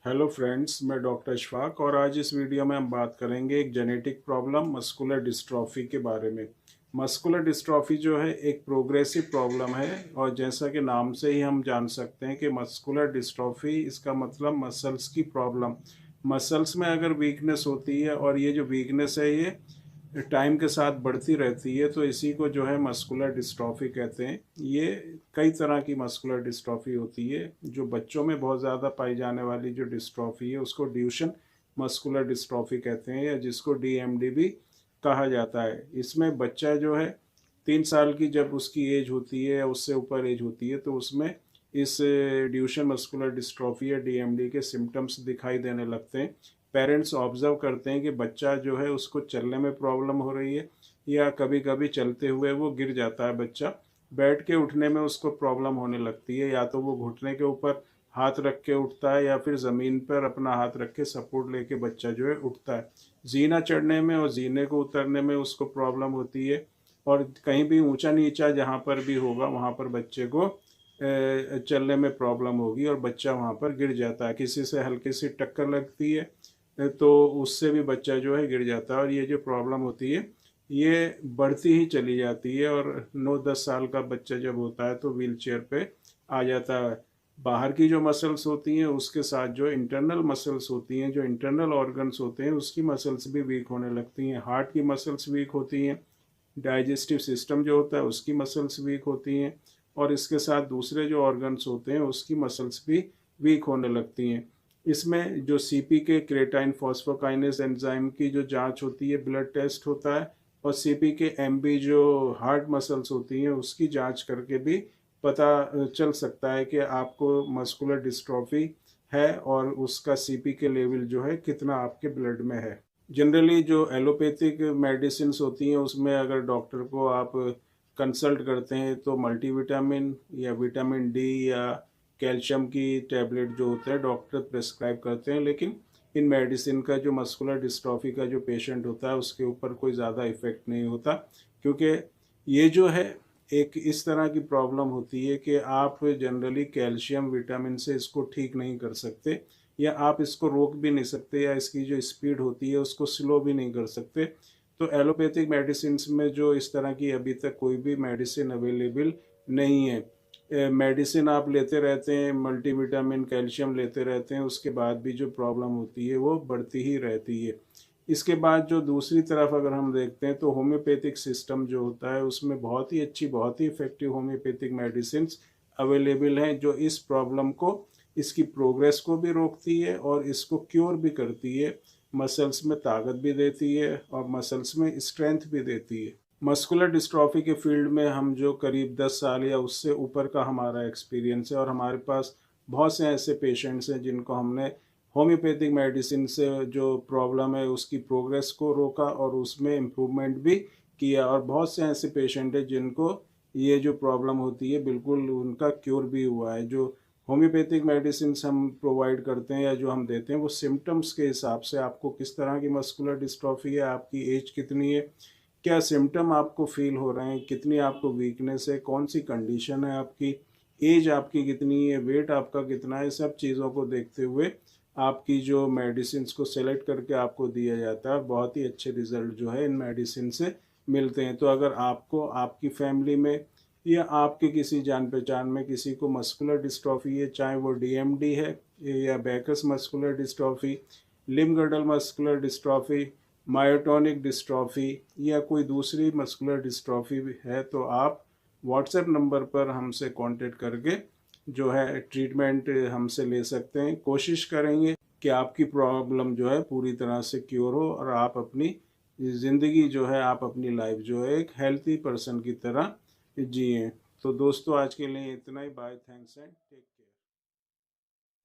Hello friends, मैं doctor Ishfaq और आज इस वीडियो में हम बात करेंगे एक जेनेटिक प्रॉब्लम मस्कुलर डिस्ट्रॉफी के बारे में। मस्कुलर डिस्ट्रॉफी जो है एक प्रोग्रेसिव प्रॉब्लम है और जैसा कि नाम से ही हम जान सकते हैं कि मस्कुलर डिस्ट्रॉफी इसका मतलब मसल्स की प्रॉब्लम। मसल्स में अगर वीकनेस होती है और ये जो वीकनेस है ये टाइम के साथ बढ़ती रहती है, तो इसी को जो है मस्कुलर डिस्ट्रॉफी कहते हैं। ये कई तरह की मस्कुलर डिस्ट्रॉफी होती है। जो बच्चों में बहुत ज़्यादा पाई जाने वाली जो डिस्ट्रॉफी है उसको ड्यूशन मस्कुलर डिस्ट्रॉफी कहते हैं, या जिसको डीएमडी भी कहा जाता है। इसमें बच्चा जो है 3 साल की जब उसकी एज होती है या उससे ऊपर एज होती है, तो उसमें इस ड्यूशन मस्कुलर डिस्ट्रॉफी या डीएमडी के सिम्टम्स दिखाई देने लगते हैं। पेरेंट्स ऑब्जर्व करते हैं कि बच्चा जो है उसको चलने में प्रॉब्लम हो रही है, या कभी कभी चलते हुए वो गिर जाता है बच्चा। बैठ के उठने में उसको प्रॉब्लम होने लगती है, या तो वो घुटने के ऊपर हाथ रख के उठता है या फिर ज़मीन पर अपना हाथ रख के सपोर्ट लेके बच्चा जो है उठता है। जीना चढ़ने में और जीने को उतरने में उसको प्रॉब्लम होती है, और कहीं भी ऊंचा नीचा जहाँ पर भी होगा वहाँ पर बच्चे को चलने में प्रॉब्लम होगी और बच्चा वहाँ पर गिर जाता है। किसी से हल्की सी टक्कर लगती है तो उससे भी बच्चा जो है गिर जाता है, और ये जो प्रॉब्लम होती है ये बढ़ती ही चली जाती है, और 9-10 साल का बच्चा जब होता है तो व्हील चेयर पे आ जाता है। बाहर की जो मसल्स होती हैं उसके साथ जो इंटरनल मसल्स होती हैं, जो इंटरनल ऑर्गन्स होते हैं, उसकी मसल्स भी वीक होने लगती हैं। हार्ट की मसल्स वीक होती हैं, डाइजेस्टिव सिस्टम जो होता है उसकी मसल्स वीक होती हैं, और इसके साथ दूसरे जो ऑर्गन्स होते हैं उसकी मसल्स भी वीक होने लगती हैं। इसमें जो सीपी के क्रेटाइन फॉस्फोकाइनेस एंजाइम की जो जांच होती है, ब्लड टेस्ट होता है, और सीपी के एमबी जो हार्ट मसल्स होती हैं उसकी जांच करके भी पता चल सकता है कि आपको मस्कुलर डिस्ट्रॉफी है और उसका सीपी के लेवल जो है कितना आपके ब्लड में है। जनरली जो एलोपैथिक मेडिसिन होती हैं उसमें अगर डॉक्टर को आप कंसल्ट करते हैं तो मल्टीविटामिन या विटामिन डी या कैल्शियम की टैबलेट जो होते हैं डॉक्टर प्रेस्क्राइब करते हैं, लेकिन इन मेडिसिन का जो मस्कुलर डिस्ट्रॉफी का जो पेशेंट होता है उसके ऊपर कोई ज़्यादा इफेक्ट नहीं होता, क्योंकि ये जो है एक इस तरह की प्रॉब्लम होती है कि आप जनरली कैल्शियम विटामिन से इसको ठीक नहीं कर सकते, या आप इसको रोक भी नहीं सकते, या इसकी जो स्पीड होती है उसको स्लो भी नहीं कर सकते। तो एलोपैथिक मेडिसिन में जो इस तरह की अभी तक कोई भी मेडिसिन अवेलेबल नहीं है। मेडिसिन आप लेते रहते हैं, मल्टीविटामिन कैल्शियम लेते रहते हैं, उसके बाद भी जो प्रॉब्लम होती है वो बढ़ती ही रहती है। इसके बाद जो दूसरी तरफ अगर हम देखते हैं तो होम्योपैथिक सिस्टम जो होता है उसमें बहुत ही अच्छी, बहुत ही इफ़ेक्टिव होम्योपैथिक मेडिसिन अवेलेबल हैं, जो इस प्रॉब्लम को, इसकी प्रोग्रेस को भी रोकती है और इसको क्योर भी करती है। मसल्स में ताकत भी देती है और मसल्स में स्ट्रेंथ भी देती है। मस्कुलर डिस्ट्रॉफी के फील्ड में हम जो करीब 10 साल या उससे ऊपर का हमारा एक्सपीरियंस है, और हमारे पास बहुत से ऐसे पेशेंट्स हैं जिनको हमने होम्योपैथिक मेडिसिन से जो प्रॉब्लम है उसकी प्रोग्रेस को रोका और उसमें इम्प्रूवमेंट भी किया, और बहुत से ऐसे पेशेंट हैं जिनको ये जो प्रॉब्लम होती है बिल्कुल उनका क्योर भी हुआ है। जो होम्योपैथिक मेडिसिन हम प्रोवाइड करते हैं या जो हम देते हैं वो सिम्टम्स के हिसाब से, आपको किस तरह की मस्कुलर डिस्ट्रॉफी है, आपकी एज कितनी है, क्या सिम्टम आपको फील हो रहे हैं, कितनी आपको वीकनेस है, कौन सी कंडीशन है आपकी, एज आपकी कितनी है, वेट आपका कितना है, सब चीज़ों को देखते हुए आपकी जो मेडिसिन को सेलेक्ट करके आपको दिया जाता है, और बहुत ही अच्छे रिजल्ट जो है इन मेडिसिन से मिलते हैं। तो अगर आपको, आपकी फैमिली में या आपके किसी जान पहचान में किसी को मस्कुलर डिस्ट्रॉफी है, चाहे वो डीएमडी है या Bacchus muscular dystrophy, limb girdle muscular dystrophy, myotonic dystrophy, या कोई दूसरी मस्कुलर डिस्ट्रॉफी भी है, तो आप व्हाट्सएप नंबर पर हमसे कांटेक्ट करके जो है ट्रीटमेंट हमसे ले सकते हैं। कोशिश करेंगे कि आपकी प्रॉब्लम जो है पूरी तरह से क्योर हो और आप अपनी ज़िंदगी जो है, आप अपनी लाइफ जो है एक हेल्थी पर्सन की तरह जिए। तो दोस्तों आज के लिए इतना ही। Bye, thanks and take